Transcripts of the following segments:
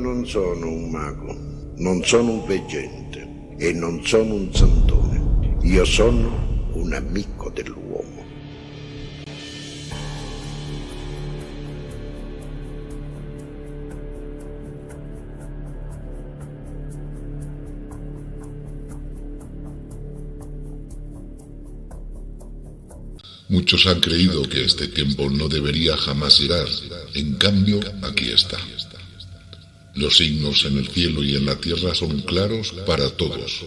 non sono un mago, non sono un veggente e non sono un santone. Io sono un amico dell'uomo. Muchos han creído que este tiempo no debería jamás llegar. En cambio, aquí está. Los signos en el cielo y en la tierra son claros para todos.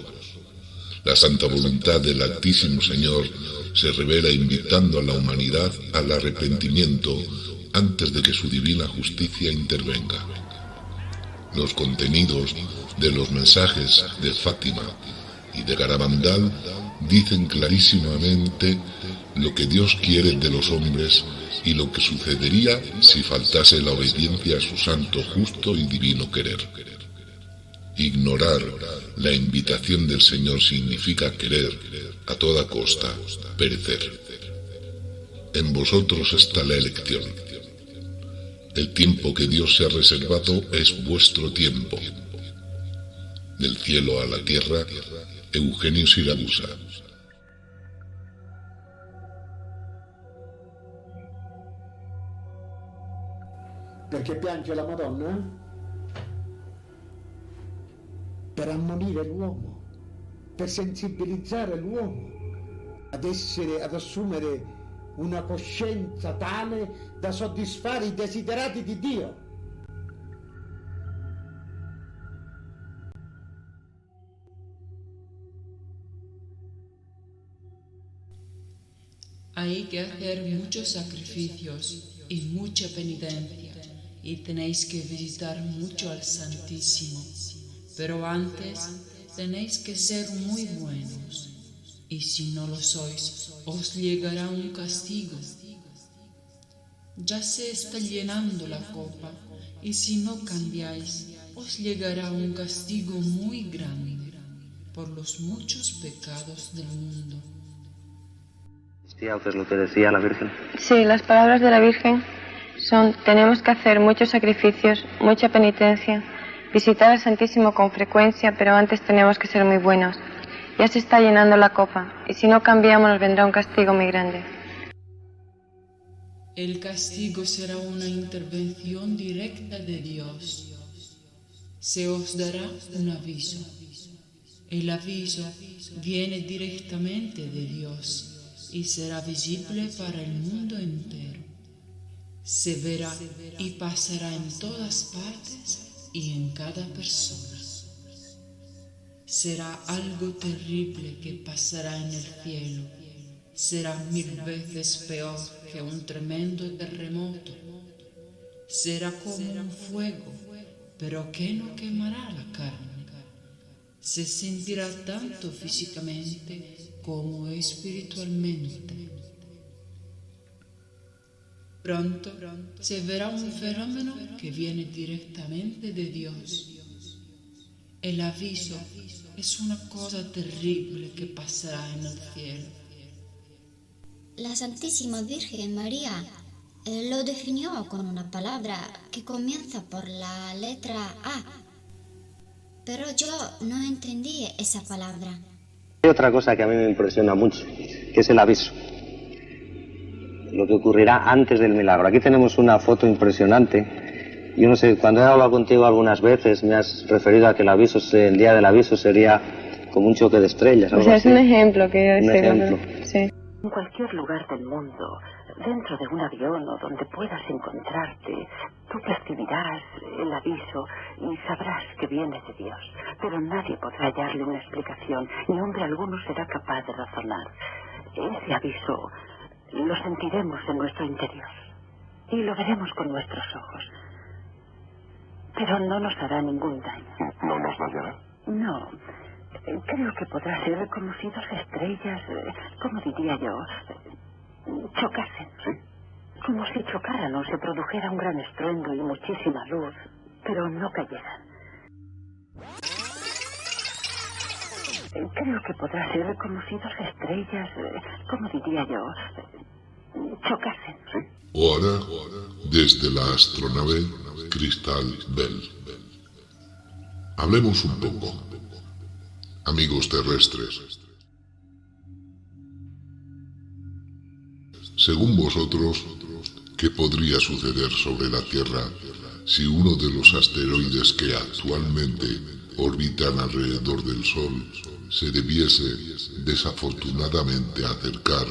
La santa voluntad del Altísimo Señor se revela invitando a la humanidad al arrepentimiento antes de que su divina justicia intervenga. Los contenidos de los mensajes de Fátima y de Garabandal dicen clarísimamente lo que Dios quiere de los hombres y lo que sucedería si faltase la obediencia a su santo, justo y divino querer. Ignorar la invitación del Señor significa querer, a toda costa, perecer. En vosotros está la elección. El tiempo que Dios se ha reservado es vuestro tiempo. Del cielo a la tierra, Eugenio Siragusa. Perché piange la Madonna? Per ammonire l'uomo, per sensibilizzare l'uomo ad assumere una coscienza tale da soddisfare i desiderati di Dio. Hay que hacer muchos sacrificios y mucha penitencia, y tenéis que visitar mucho al Santísimo, pero antes tenéis que ser muy buenos, y si no lo sois, os llegará un castigo. Ya se está llenando la copa, y si no cambiáis, os llegará un castigo muy grande por los muchos pecados del mundo. ¿Sí, es lo que decía la Virgen? Sí, las palabras de la Virgen son: tenemos que hacer muchos sacrificios, mucha penitencia, visitar al Santísimo con frecuencia, pero antes tenemos que ser muy buenos. Ya se está llenando la copa, y si no cambiamos nos vendrá un castigo muy grande. El castigo será una intervención directa de Dios. Se os dará un aviso. El aviso viene directamente de Dios y será visible para el mundo entero. Se verá y pasará en todas partes y en cada persona. Será algo terrible que pasará en el cielo. Será 1000 veces peor que un tremendo terremoto. Será como un fuego, pero que no quemará la carne. Se sentirá tanto físicamente como espiritualmente. Pronto se verá un fenómeno que viene directamente de Dios. El aviso es una cosa terrible que pasará en el cielo. La Santísima Virgen María lo definió con una palabra que comienza por la letra A, pero yo no entendí esa palabra. Hay otra cosa que a mí me impresiona mucho, que es el aviso. Lo que ocurrirá antes del milagro. Aquí tenemos una foto impresionante. Yo no sé, cuando he hablado contigo algunas veces me has referido a que el día del aviso sería como un choque de estrellas. O sea, es un ejemplo que yo Un ejemplo. Sí. En cualquier lugar del mundo, dentro de un avión o donde puedas encontrarte, tú percibirás el aviso y sabrás que viene de Dios. Pero nadie podrá hallarle una explicación, ni hombre alguno será capaz de razonar. Ese aviso lo sentiremos en nuestro interior y lo veremos con nuestros ojos. Pero no nos hará ningún daño. ¿No nos dañará? No. Creo que podrá ser como si dos estrellas, ¿cómo diría yo? Chocasen. ¿Sí? Como si chocaran o se produjera un gran estruendo y muchísima luz, pero no cayeran. Creo que podrá ser como si dos estrellas, ¿cómo diría yo? Chocasen. ¿Sí? Ahora, desde la astronave Crystal Bell. Hablemos un poco, amigos terrestres. Según vosotros, ¿qué podría suceder sobre la Tierra si uno de los asteroides que actualmente orbitan alrededor del Sol se debiese desafortunadamente acercar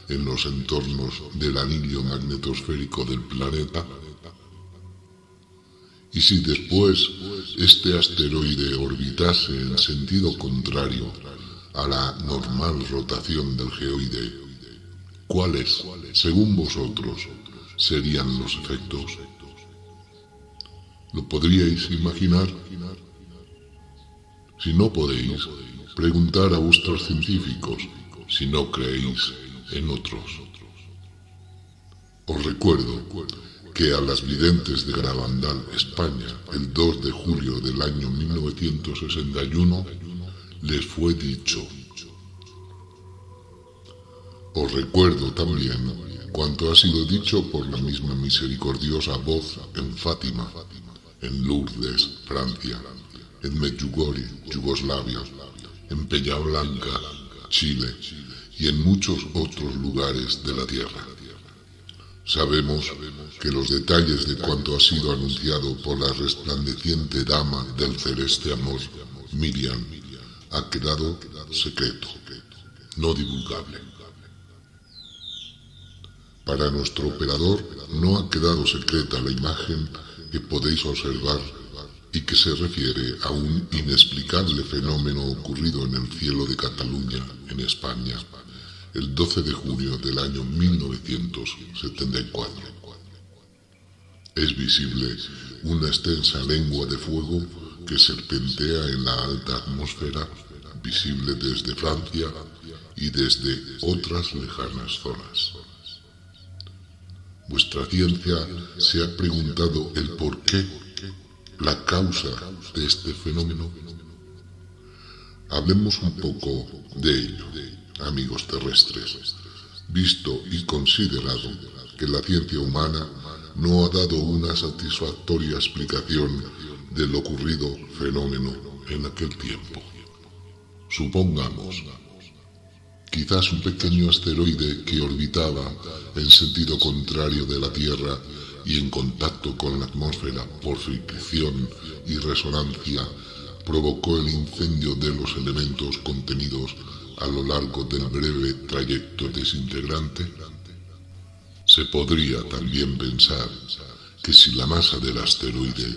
en los entornos del anillo magnetosférico del planeta? Y si después este asteroide orbitase en sentido contrario a la normal rotación del geoide, ¿cuáles, según vosotros, serían los efectos? ¿Lo podríais imaginar? Si no podéis, preguntar a vuestros científicos si no creéis en otros. Os recuerdo que a las videntes de Garabandal, España, el 2 de julio del año 1961, les fue dicho. Os recuerdo también cuanto ha sido dicho por la misma misericordiosa voz en Fátima, en Lourdes, Francia, en Medjugorje, Yugoslavia, en Peña Blanca, Chile, y en muchos otros lugares de la Tierra. Sabemos que los detalles de cuanto ha sido anunciado por la resplandeciente dama del celeste amor, Miriam, ha quedado secreto, no divulgable. Para nuestro operador no ha quedado secreta la imagen que podéis observar y que se refiere a un inexplicable fenómeno ocurrido en el cielo de Cataluña, en España, el 12 de junio del año 1974. Es visible una extensa lengua de fuego que serpentea en la alta atmósfera, visible desde Francia y desde otras lejanas zonas. Vuestra ciencia se ha preguntado el porqué, la causa de este fenómeno. Hablemos un poco de ello, amigos terrestres, visto y considerado que la ciencia humana no ha dado una satisfactoria explicación del ocurrido fenómeno en aquel tiempo. Supongamos, quizás un pequeño asteroide que orbitaba en sentido contrario de la Tierra y en contacto con la atmósfera por fricción y resonancia provocó el incendio de los elementos contenidos a lo largo del breve trayecto desintegrante. Se podría también pensar que si la masa del asteroide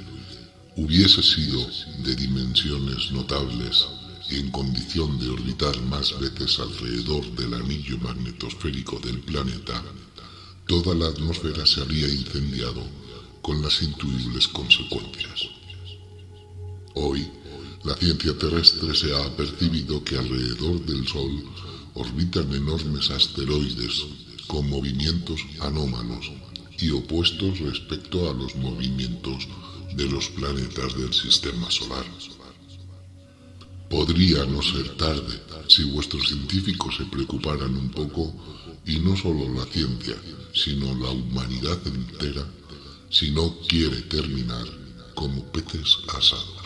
hubiese sido de dimensiones notables y en condición de orbitar más veces alrededor del anillo magnetosférico del planeta, toda la atmósfera se habría incendiado con las intuibles consecuencias. Hoy, la ciencia terrestre se ha apercibido que alrededor del Sol orbitan enormes asteroides con movimientos anómalos y opuestos respecto a los movimientos de los planetas del sistema solar. Podría no ser tarde si vuestros científicos se preocuparan un poco, y no solo la ciencia, sino la humanidad entera, si no quiere terminar como peces asados.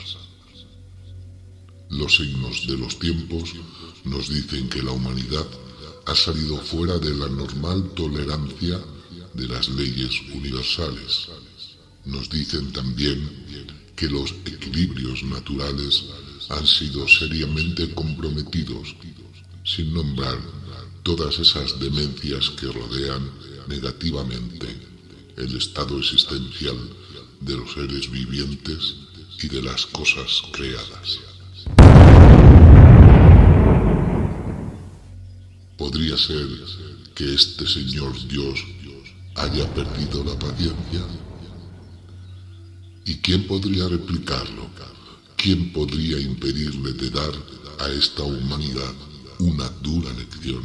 Los signos de los tiempos nos dicen que la humanidad ha salido fuera de la normal tolerancia de las leyes universales. Nos dicen también que los equilibrios naturales han sido seriamente comprometidos, sin nombrar todas esas demencias que rodean negativamente el estado existencial de los seres vivientes y de las cosas creadas. ¿Podría ser que este Señor Dios haya perdido la paciencia? ¿Y quién podría replicarlo? ¿Quién podría impedirle de dar a esta humanidad una dura lección?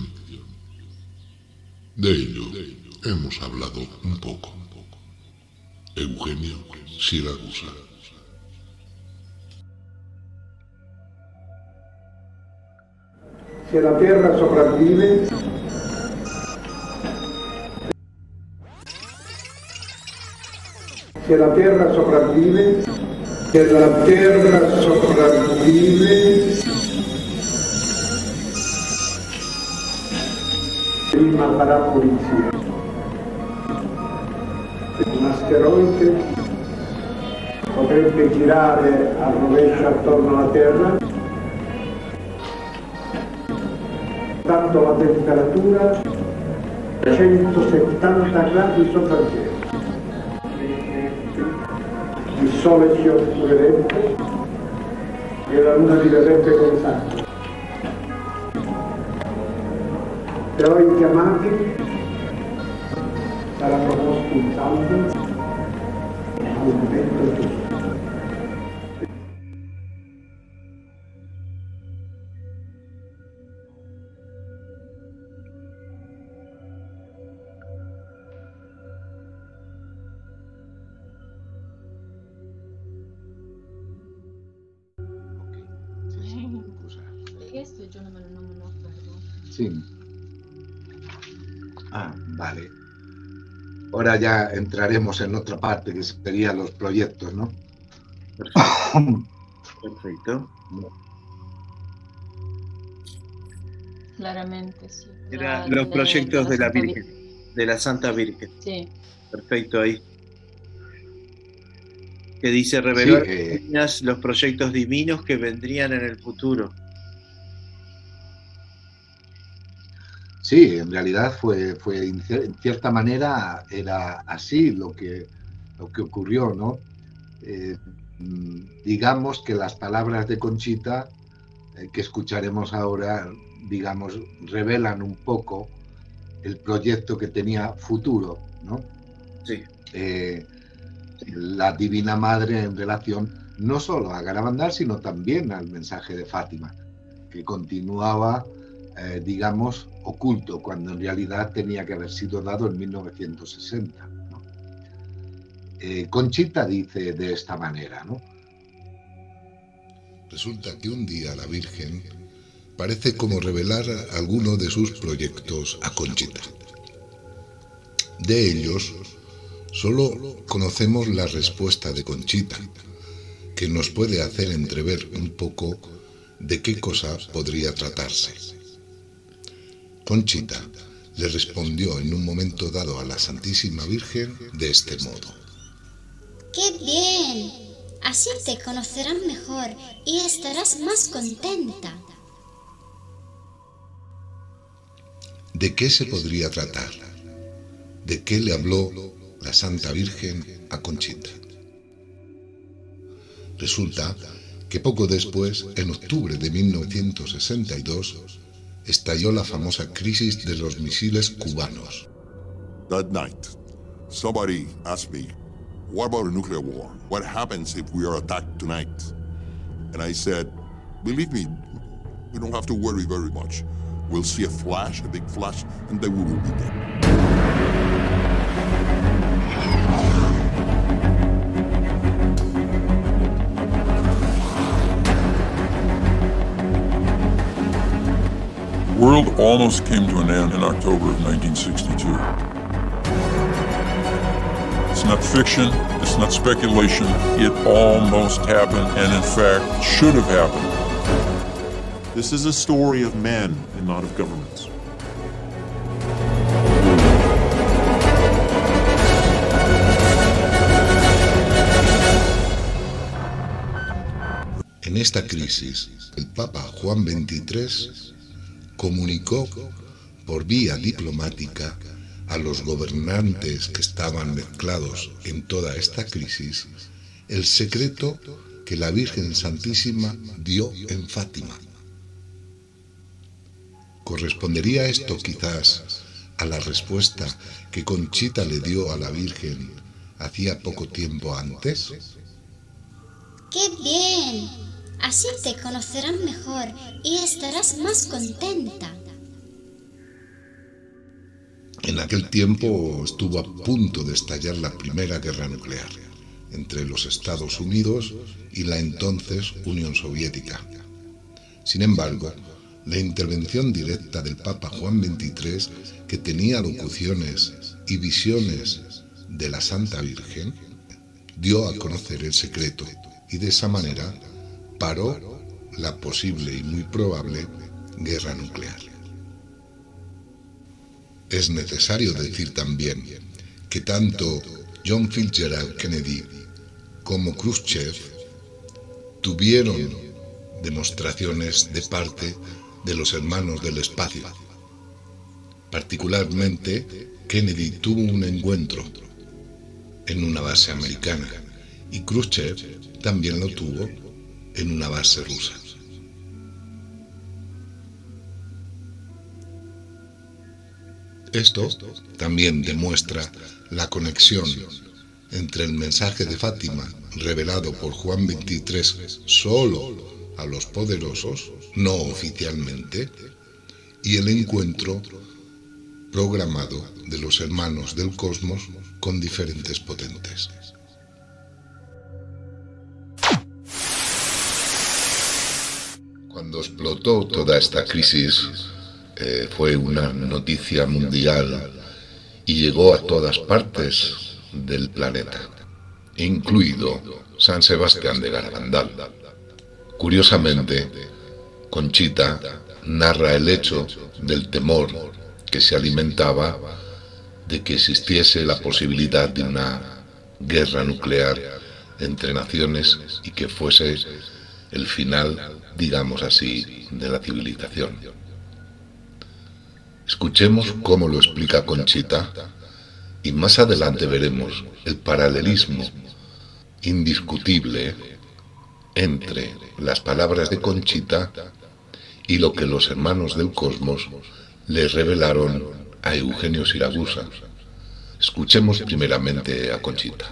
De ello hemos hablado un poco. Eugenio Siragusa. Se la Tierra sopravvive, se la Tierra sopravvive, che la terra sopravvive prima farà pulizia. Un asteroide potrebbe girare a rovescio attorno alla Terra, tanto la temperatura 170 gradi sopra il zero. Il sole si oscurerebbe e la luna diverrebbe con sangue. Però i chiamati sarà proposto un salto al momento giusto. Questo io non me lo acuerdo. Sí. Ah, vale. Ahora ya entraremos en otra parte que serían los proyectos, ¿no? Perfecto. Claramente, sí. Eran los proyectos de la Virgen, de la Santa Virgen. Sí. Perfecto, ahí. Que dice revelar Sí, los proyectos divinos que vendrían en el futuro. sí, en realidad fue en cierta manera era así lo que ocurrió, ¿no? Digamos que las palabras de Conchita que escucharemos ahora, digamos, revelan un poco el proyecto que tenía futuro, ¿no? Sí. La Divina Madre en relación no solo a Garabandal, sino también al mensaje de Fátima, que continuaba, digamos, oculto, cuando en realidad tenía que haber sido dado en 1960, ¿no? Conchita dice de esta manera, ¿no? Resulta que un día la Virgen parece como revelar alguno de sus proyectos a Conchita. De ellos, solo conocemos la respuesta de Conchita, que nos puede hacer entrever un poco de qué cosa podría tratarse. Conchita le respondió en un momento dado a la Santísima Virgen de este modo: ¡Qué bien! Así te conocerán mejor y estarás más contenta. ¿De qué se podría tratar? ¿De qué le habló la Santa Virgen a Conchita? Resulta que poco después, en octubre de 1962, estalló la famosa crisis de los misiles cubanos. That night, somebody asked me, what about a nuclear war? What happens if we are attacked tonight? And I said, believe me, we don't have to worry very much. We'll see a flash, a big flash, and then we will be dead. The world almost came to an end in October of 1962. It's not fiction, it's not speculation, it almost happened and in fact should have happened. This is a story of men and not of governments. En esta crisis, el Papa Juan XXIII comunicó por vía diplomática a los gobernantes que estaban mezclados en toda esta crisis el secreto que la Virgen Santísima dio en Fátima. ¿Correspondería esto quizás a la respuesta que Conchita le dio a la Virgen hacía poco tiempo antes? ¡Qué bien! Así te conocerán mejor y estarás más contenta. En aquel tiempo estuvo a punto de estallar la primera guerra nuclear entre los Estados Unidos y la entonces Unión Soviética. Sin embargo, la intervención directa del Papa Juan XXIII, que tenía locuciones y visiones de la Santa Virgen, dio a conocer el secreto y de esa manera paró la posible y muy probable guerra nuclear. Es necesario decir también que tanto John Fitzgerald Kennedy como Khrushchev tuvieron demostraciones de parte de los hermanos del espacio. Particularmente, Kennedy tuvo un encuentro en una base americana y Khrushchev también lo tuvo en una base rusa. Esto también demuestra la conexión entre el mensaje de Fátima revelado por Juan XXIII solo a los poderosos, no oficialmente, y el encuentro programado de los hermanos del cosmos con diferentes potentes. Cuando explotó toda esta crisis, fue una noticia mundial y llegó a todas partes del planeta, incluido San Sebastián de Garabandal. Curiosamente, Conchita narra el hecho del temor que se alimentaba de que existiese la posibilidad de una guerra nuclear entre naciones y que fuese el final, digamos así, de la civilización. Escuchemos cómo lo explica Conchita y más adelante veremos el paralelismo indiscutible entre las palabras de Conchita y lo que los hermanos del cosmos le revelaron a Eugenio Siragusa. Escuchemos primeramente a Conchita.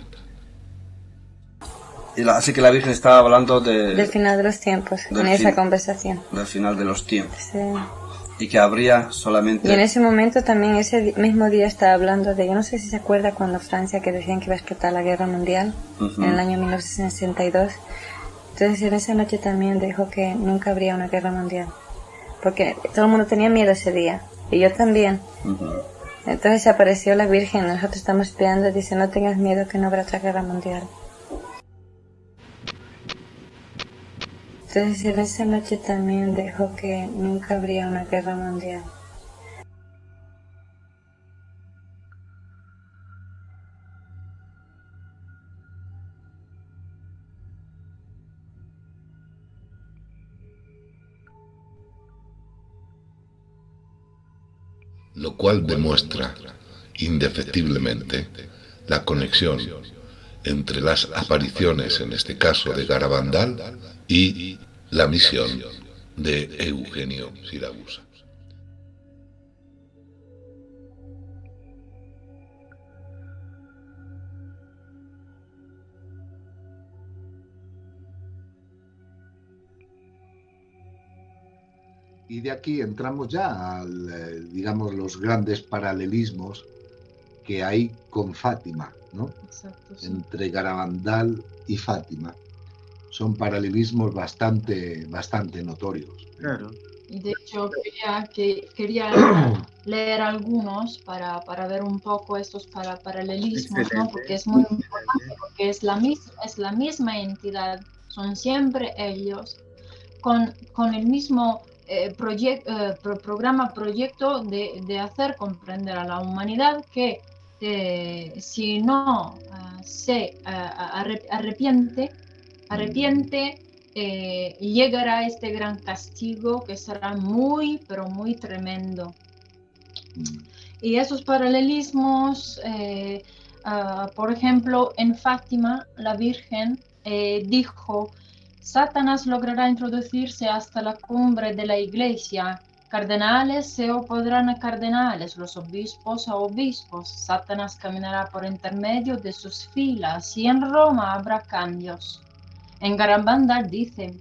Así que la Virgen estaba hablando del final de los tiempos, en esa conversación. Del final de los tiempos. Sí. Y que habría solamente... Y en ese momento también, ese mismo día estaba hablando de, yo no sé si se acuerda cuando Francia, que decían que iba a explotar la guerra mundial, en el año 1962. Entonces en esa noche también dijo que nunca habría una guerra mundial. Porque todo el mundo tenía miedo ese día, y yo también. Entonces apareció la Virgen, nosotros estamos esperando, dice, no tengas miedo que no habrá otra guerra mundial. Entonces en esa noche también dijo que nunca habría una guerra mundial. Lo cual demuestra indefectiblemente la conexión entre las apariciones, en este caso de Garabandal, y la misión de Eugenio Siragusa. Y de aquí entramos ya al, digamos, los grandes paralelismos que hay con Fátima, ¿no? Exacto, sí. Entre Garabandal y Fátima. Son paralelismos bastante notorios. Claro. Y de hecho quería leer algunos para ver un poco estos paralelismos, ¿no? Porque es muy importante, porque es la misma entidad, son siempre ellos, con el mismo proyecto de hacer comprender a la humanidad que si no se arrepiente, llegará este gran castigo que será muy, pero muy tremendo. Y esos paralelismos, por ejemplo, en Fátima, la Virgen dijo: Satanás logrará introducirse hasta la cumbre de la iglesia. Cardenales se opondrán a cardenales, los obispos a obispos. Satanás caminará por intermedio de sus filas y en Roma habrá cambios. En Garabandal dice: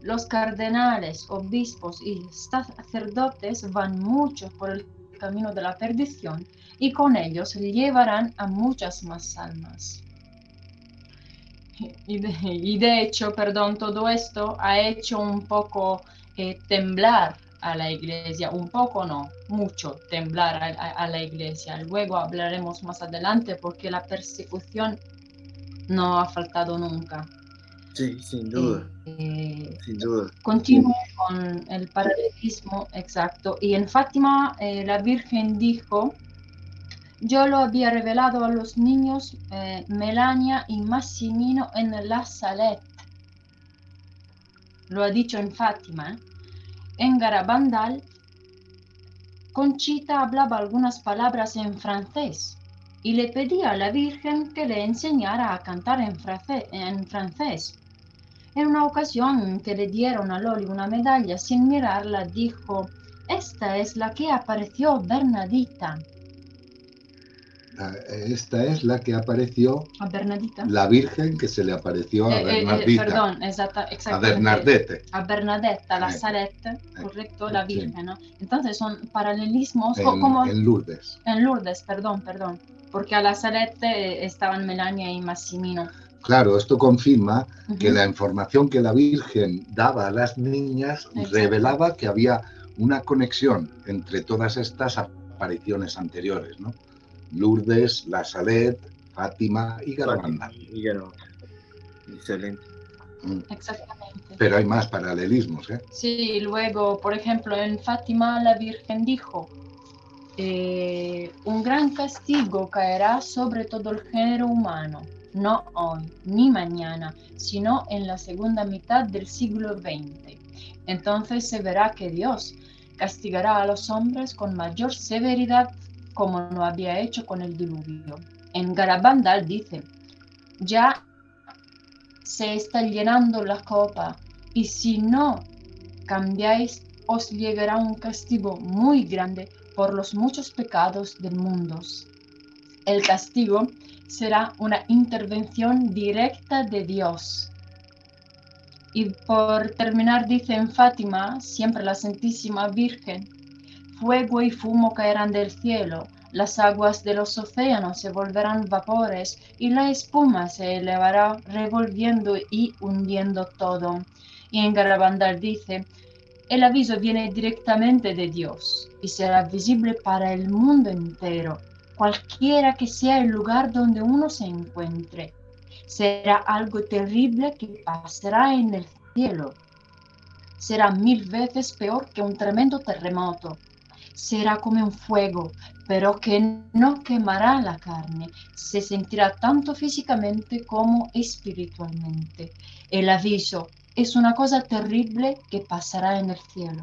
los cardenales, obispos y sacerdotes van mucho por el camino de la perdición y con ellos llevarán a muchas más almas. Y de hecho, todo esto ha hecho un poco temblar a la iglesia, un poco no, mucho temblar a la iglesia. Luego hablaremos más adelante porque la persecución no ha faltado nunca. Sí, sin duda. Sin duda. Continúo con el paralelismo exacto. Y en Fátima la Virgen dijo: yo lo había revelado a los niños Melania y Massimino en la Salette. Lo ha dicho en Fátima. En Garabandal, Conchita hablaba algunas palabras en francés y le pedía a la Virgen que le enseñara a cantar en francés. En una ocasión que le dieron a Loli una medalla, sin mirarla dijo: esta es la que apareció Bernadita. Esta es la que apareció a Bernadita. La Virgen que se le apareció a Bernardita. Perdón, exactamente. A Bernadette. A Bernadetta, la Salette, correcto, la Virgen, sí. ¿No? Entonces son paralelismos como... En Lourdes. En Lourdes, perdón. Porque a la Salette estaban Melania y Massimino. Claro, esto confirma que la información que la Virgen daba a las niñas revelaba que había una conexión entre todas estas apariciones anteriores, ¿no? Lourdes, la Salette, Fátima y Garabandal. Excelente. Exactamente. Pero hay más paralelismos, ¿eh? Sí, luego, por ejemplo, en Fátima la Virgen dijo: un gran castigo caerá sobre todo el género humano, no hoy ni mañana, sino en la segunda mitad del siglo XX. Entonces se verá que Dios castigará a los hombres con mayor severidad, como no había hecho con el diluvio. En Garabandal dice: ya se está llenando la copa, y si no cambiáis, os llegará un castigo muy grande por los muchos pecados del mundo. El castigo será una intervención directa de Dios. Y por terminar dice en Fátima, siempre la Santísima Virgen: fuego y fumo caerán del cielo, las aguas de los océanos se volverán vapores y la espuma se elevará revolviendo y hundiendo todo. Y en Garabandal dice: el aviso viene directamente de Dios y será visible para el mundo entero, cualquiera que sea el lugar donde uno se encuentre. Será algo terrible que pasará en el cielo. Será 1000 veces peor que un tremendo terremoto. Será como un fuego, pero que no quemará la carne. Se sentirá tanto físicamente como espiritualmente. El aviso es una cosa terrible que pasará en el cielo.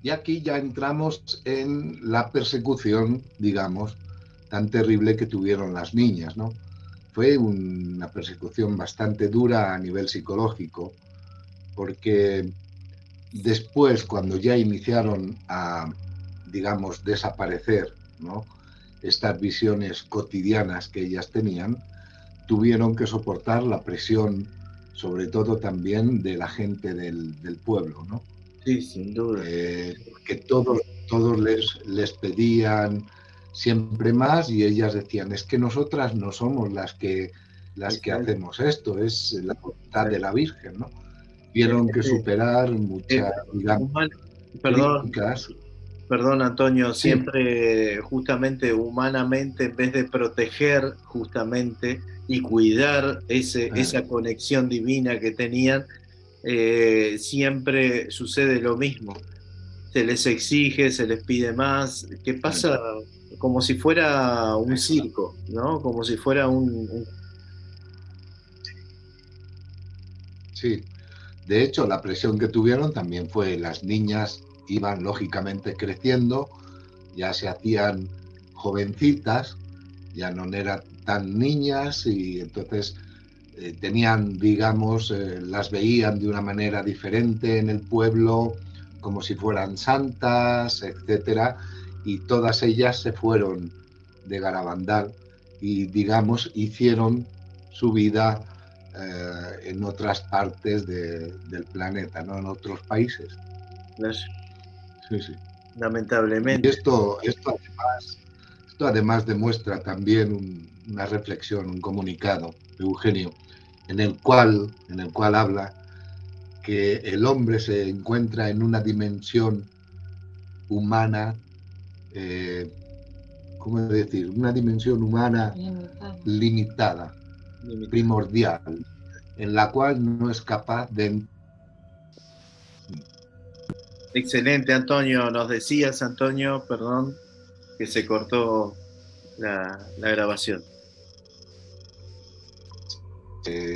Y aquí ya entramos en la persecución, digamos, tan terrible que tuvieron las niñas, ¿no? Fue una persecución bastante dura a nivel psicológico, porque después, cuando ya iniciaron a, digamos, desaparecer, ¿no?, estas visiones cotidianas que ellas tenían, tuvieron que soportar la presión, sobre todo también de la gente del pueblo, ¿no? Sí, sin duda. Que todos les pedían siempre más y ellas decían: es que nosotras no somos las que hacemos esto, es la voluntad de la Virgen, ¿no? Tuvieron que superar muchas, digamos, críticas. Perdón, Antonio, siempre justamente humanamente, en vez de proteger justamente y cuidar esa conexión divina que tenían, siempre sucede lo mismo. Se les exige, se les pide más. ¿Qué pasa? Como si fuera un circo, ¿no? Como si fuera un... Sí. De hecho, la presión que tuvieron también fue: las niñas iban lógicamente creciendo, ya se hacían jovencitas, ya no eran tan niñas, y entonces tenían, digamos, las veían de una manera diferente en el pueblo, como si fueran santas, etcétera, y todas ellas se fueron de Garabandal y, digamos, hicieron su vida en otras partes del planeta, ¿no? En otros países. Sí, sí. Lamentablemente. Y esto además demuestra también una reflexión, un comunicado de Eugenio, en el cual habla que el hombre se encuentra en una dimensión humana, ¿cómo decir? Una dimensión humana limitada, primordial, en la cual no es capaz de... Excelente, Antonio. Nos decías, Antonio, perdón, que se cortó la grabación.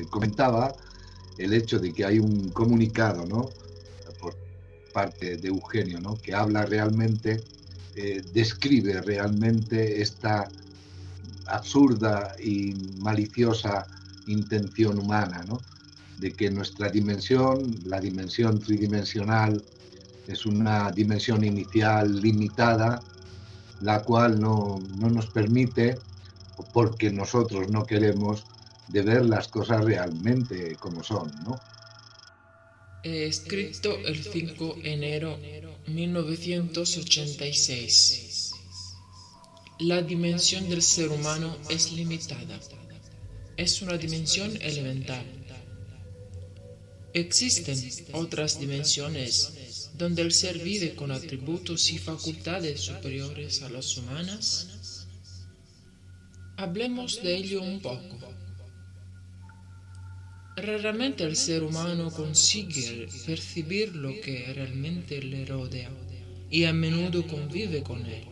Comentaba el hecho de que hay un comunicado, ¿no?, por parte de Eugenio, ¿no?, que habla realmente, describe realmente esta absurda y maliciosa intención humana, ¿no?, de que nuestra dimensión, la dimensión tridimensional, es una dimensión inicial limitada, la cual no nos permite, porque nosotros no queremos, de ver las cosas realmente como son, ¿no? Escrito el 5 de enero 1986. La dimensión del ser humano es limitada. Es una dimensión elemental. Existen otras dimensiones donde el ser vive con atributos y facultades superiores a las humanas. Hablemos de ello un poco. Raramente el ser humano consigue percibir lo que realmente le rodea y a menudo convive con él.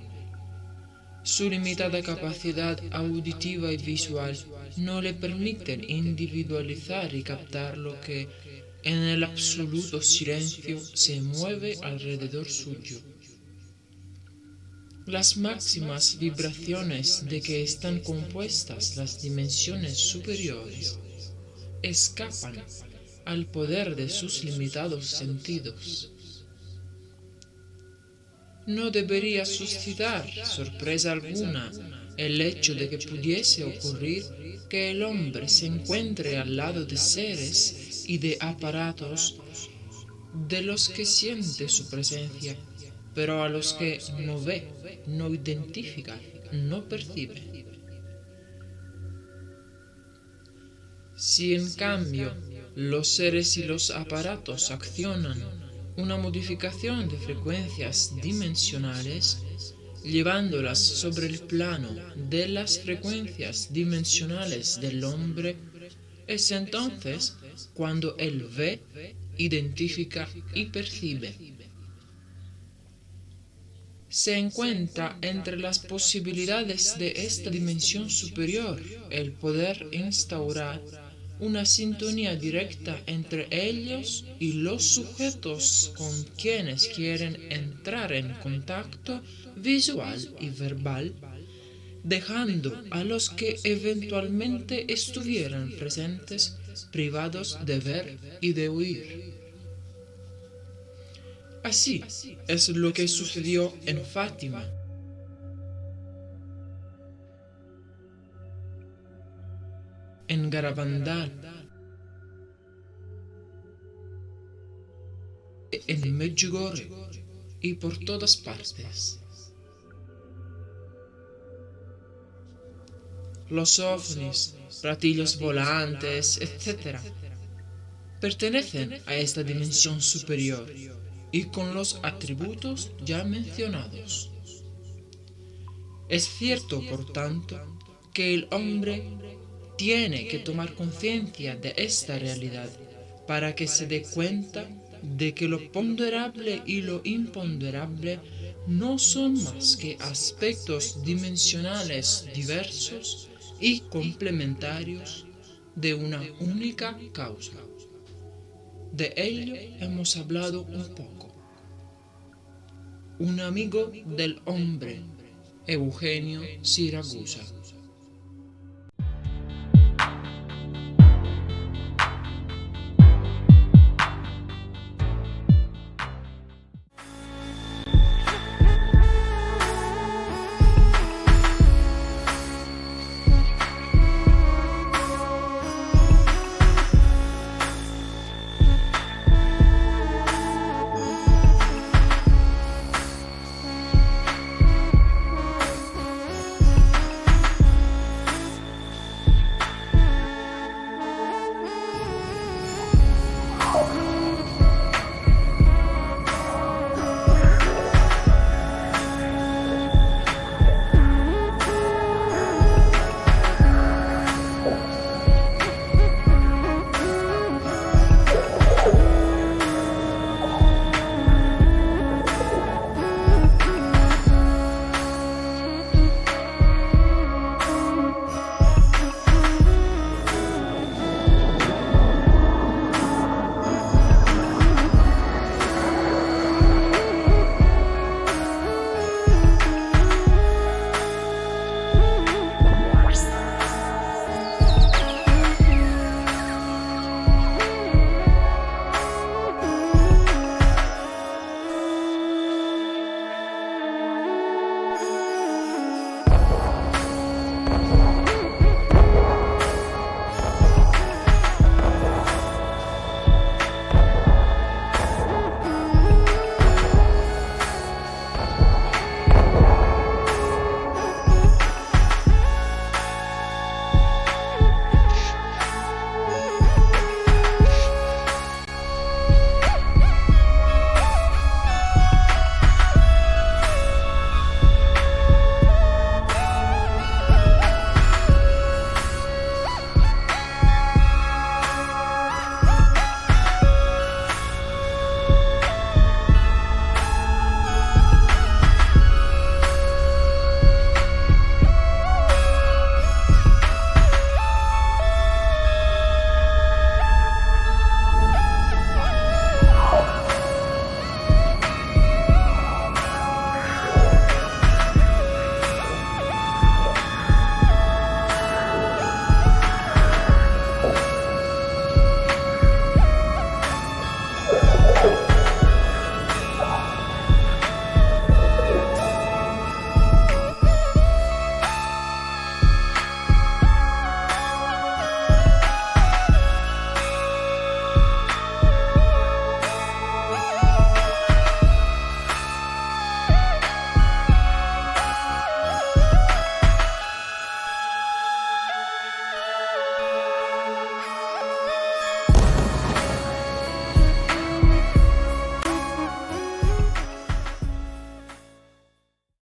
Su limitada capacidad auditiva y visual no le permiten individualizar y captar lo que en el absoluto silencio se mueve alrededor suyo. Las máximas vibraciones de que están compuestas las dimensiones superiores escapan al poder de sus limitados sentidos. No debería suscitar sorpresa alguna el hecho de que pudiese ocurrir que el hombre se encuentre al lado de seres y de aparatos de los que siente su presencia, pero a los que no ve, no identifica, no percibe. Si en cambio los seres y los aparatos accionan una modificación de frecuencias dimensionales, llevándolas sobre el plano de las frecuencias dimensionales del hombre, es entonces cuando él ve, identifica y percibe. Se encuentra entre las posibilidades de esta dimensión superior el poder instaurar una sintonía directa entre ellos y los sujetos con quienes quieren entrar en contacto visual y verbal, dejando a los que eventualmente estuvieran presentes privados de ver y de oír. Así es lo que sucedió en Fátima. En Garabandal, en Medjugorje y por todas partes. Los ovnis, platillos volantes, etc., pertenecen a esta dimensión superior y con los atributos ya mencionados. Es cierto, por tanto, que el hombre tiene que tomar conciencia de esta realidad para que se dé cuenta de que lo ponderable y lo imponderable no son más que aspectos dimensionales diversos y complementarios de una única causa. De ello hemos hablado un poco. Un amigo del hombre, Eugenio Siragusa.